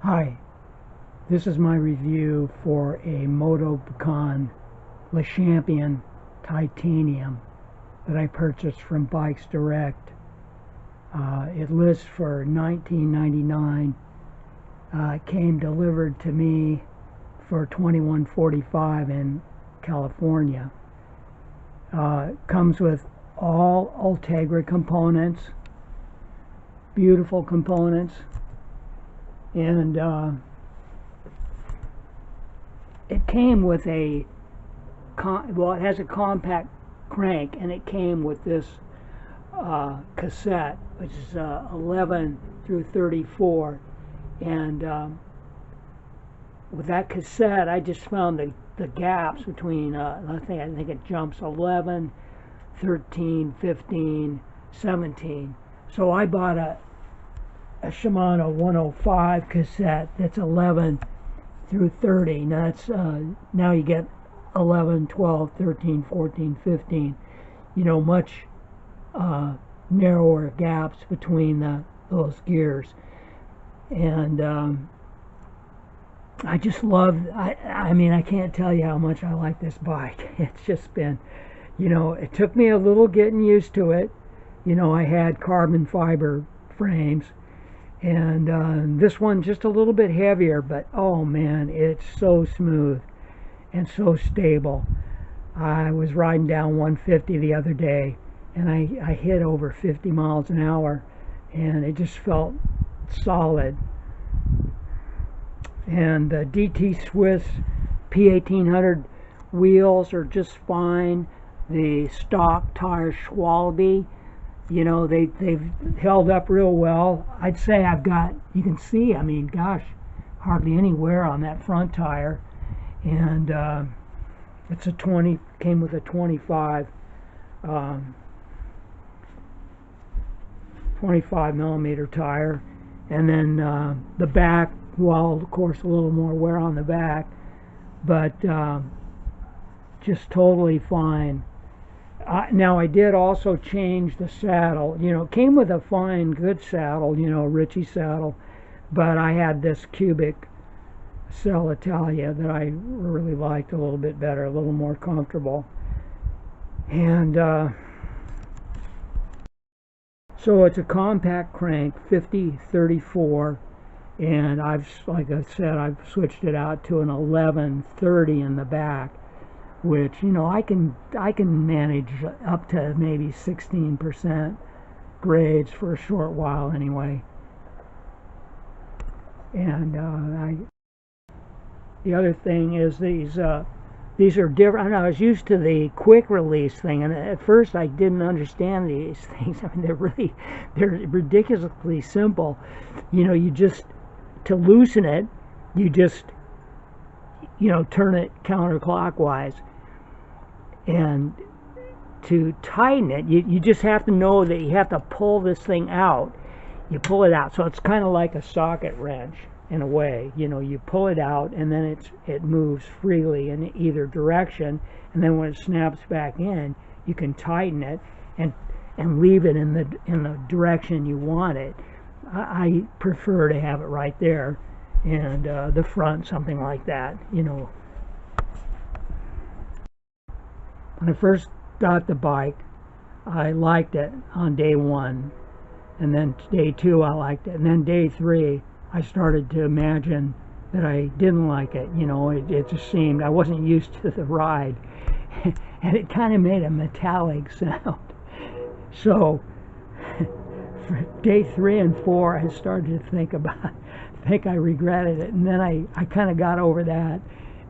Hi, this is my review for a Motobecane Le Champion Titanium that I purchased from Bikes Direct. It lists for $19.99. It came delivered to me for $21.45 in California. Comes with all Ultegra components, beautiful components, and it came with it has a compact crank, and it came with this cassette, which is 11 through 34, and with that cassette I just found the gaps between I think it jumps 11, 13, 15, 17. So I bought a Shimano 105 cassette that's 11 through 30. Now that's now you get 11, 12, 13, 14, 15. You know, much narrower gaps between those gears, and I just love. I mean, I can't tell you how much I like this bike. It's just been, it took me a little getting used to it. I had carbon fiber frames, and this one just a little bit heavier, but oh man, it's so smooth and so stable. I was riding down 150 the other day, and I hit over 50 miles an hour, and it just felt solid. And the DT Swiss P1800 wheels are just fine. The stock tire Schwalbe, they've held up real well. I'd say you can see, I mean, gosh, hardly any wear on that front tire. And it's came with a 25 millimeter tire. And then the back, well, of course, a little more wear on the back, but just totally fine. Now I did also change the saddle. It came with a fine, good saddle, Ritchie saddle, but I had this cubic Cell Italia that I really liked a little bit better, a little more comfortable. And so it's a compact crank, 50-34, and like I said, I've switched it out to an 11-30 in the back, which I can manage up to maybe 16% grades for a short while anyway. And the other thing is these are different. I was used to the quick release thing, and at first I didn't understand these things. I mean, they're ridiculously simple. You just, to loosen it, you just turn it counterclockwise, and to tighten it, you just have to know that you have to pull this thing out. You pull it out, so it's kind of like a socket wrench in a way. You pull it out, and then it moves freely in either direction, and then when it snaps back in, you can tighten it and leave it in the direction you want it. I prefer to have it right there, and the front, something like that. When I first got the bike, I liked it on day one, and then day two I liked it, and then day three I started to imagine that I didn't like it. It just seemed I wasn't used to the ride, and it kind of made a metallic sound. So for day 3 and 4 I started to think I regretted it, and then I kind of got over that,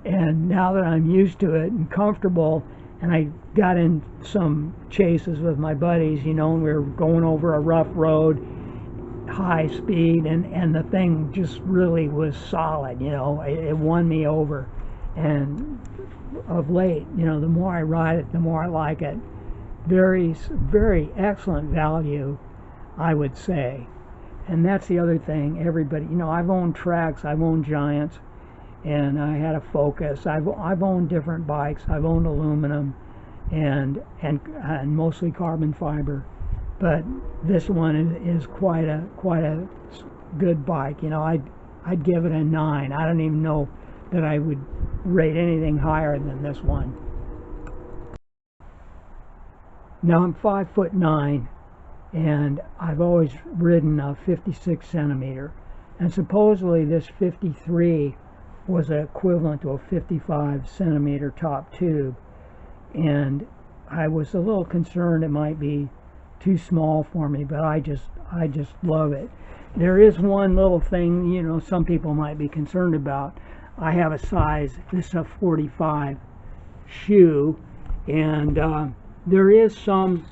and now that I'm used to it and comfortable, and I got in some chases with my buddies, and we were going over a rough road, high speed, and the thing just really was solid. It won me over, and of late, the more I ride it, the more I like it. Very, very excellent value, I would say. And that's the other thing. Everybody, I've owned Tracks, I've owned Giants, and I had a Focus. I've owned different bikes. I've owned aluminum and mostly carbon fiber, but this one is quite a good bike. I'd give it a 9. I don't even know that I would rate anything higher than this one. Now I'm 5'9", and I've always ridden a 56 centimeter, and supposedly this 53 was equivalent to a 55 centimeter top tube, and I was a little concerned it might be too small for me, but I just love it. There is one little thing, you know, some people might be concerned about. I have a size, this is a 45 shoe, and there is some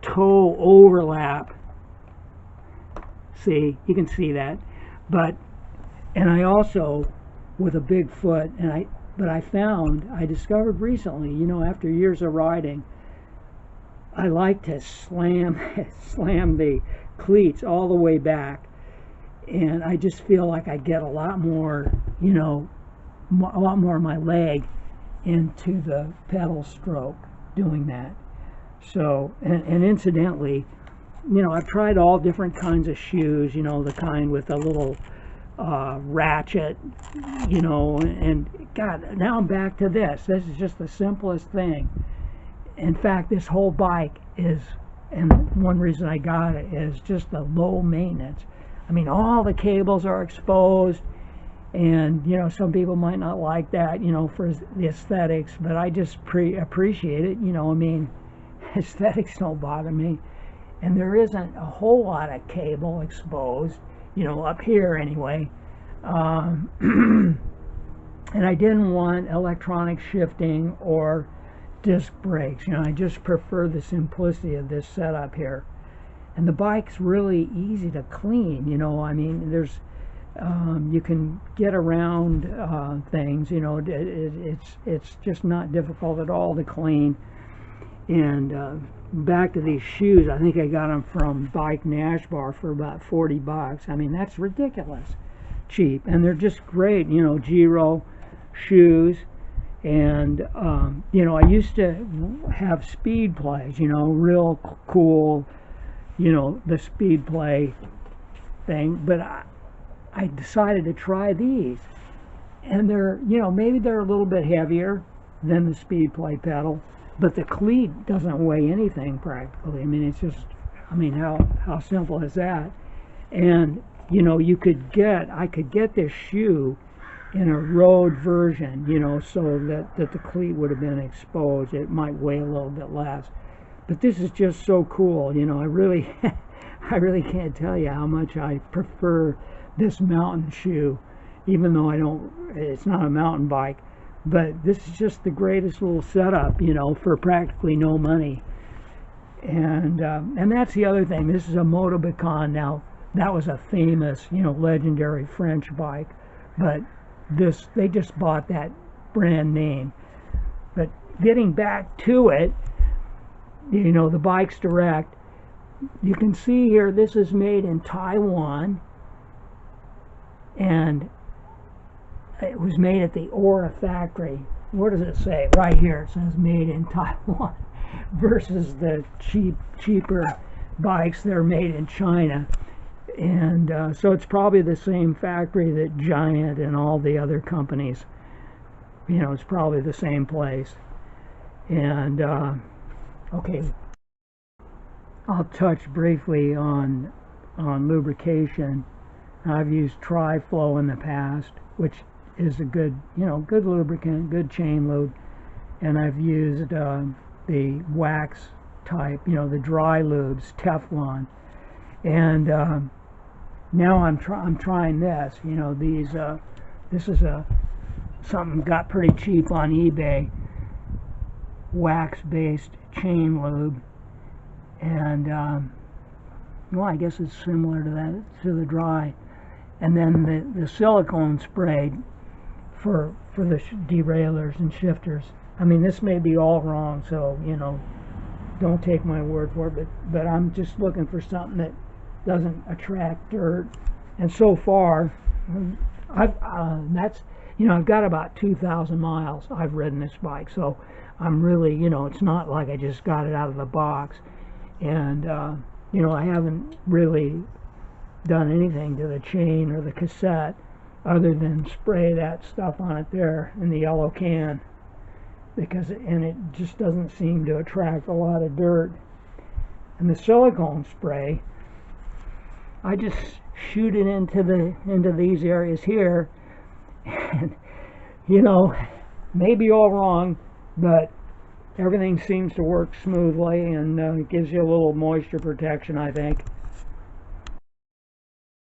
toe overlap. See, you can see that. And I also, with a big foot, but I discovered recently, you know, after years of riding, I like to slam the cleats all the way back, and I just feel like I get a lot more, you know, a lot more of my leg into the pedal stroke doing that. So, and incidentally, you know, I've tried all different kinds of shoes, you know, the kind with a little ratchet, you know, and God, now I'm back to this. This is just the simplest thing. In fact, this whole bike is, and one reason I got it is just the low maintenance. I mean, all the cables are exposed, and, you know, some people might not like that, you know, for the aesthetics, but I just appreciate it, you know. I mean, aesthetics don't bother me, and there isn't a whole lot of cable exposed, you know, up here anyway. And I didn't want electronic shifting or disc brakes. You know, I just prefer the simplicity of this setup here. And the bike's really easy to clean, you know. I mean, there's you can get around things, you know. It's just not difficult at all to clean. And back to these shoes, I think I got them from Bike Nash Bar for about 40 bucks. I mean, that's ridiculous cheap, and they're just great, you know, Giro shoes. And you know, I used to have speed plays, you know, real cool, you know, the speed play thing, but I decided to try these, and they're, you know, maybe they're a little bit heavier than the speed play pedal, but the cleat doesn't weigh anything practically. I mean, it's just, I mean, how simple is that? And, you know, I could get this shoe in a road version, you know, so that the cleat would have been exposed. It might weigh a little bit less, but this is just so cool, you know. I really I really can't tell you how much I prefer this mountain shoe, even though it's not a mountain bike, but this is just the greatest little setup, you know, for practically no money. And that's the other thing. This is a Motobecane. Now, that was a famous, you know, legendary French bike, but they just bought that brand name. But getting back to it, you know, the Bikes Direct, you can see here, this is made in Taiwan, and it was made at the Aura factory. What does it say? Right here, it says made in Taiwan, versus the cheaper bikes that are made in China. And so it's probably the same factory that Giant and all the other companies, you know, it's probably the same place. And okay, I'll touch briefly on lubrication. I've used Tri-Flow in the past, which is a good, you know, good lubricant, good chain lube. And I've used the wax type, you know, the dry lubes, Teflon. And now I'm trying this. You know, these this is something got pretty cheap on eBay, wax-based chain lube, and well, I guess it's similar to that, to the dry. And then the silicone spray for the derailleurs and shifters. I mean, this may be all wrong, so, you know, don't take my word for it, but I'm just looking for something that doesn't attract dirt. And so far, that's, you know, I've got about 2,000 miles I've ridden this bike, so I'm really, you know, it's not like I just got it out of the box. And you know, I haven't really done anything to the chain or the cassette. other than spray that stuff on it there in the yellow can, because it just doesn't seem to attract a lot of dirt. And the silicone spray, I just shoot it into these areas here, and you know, maybe all wrong, but everything seems to work smoothly, and gives you a little moisture protection, I think.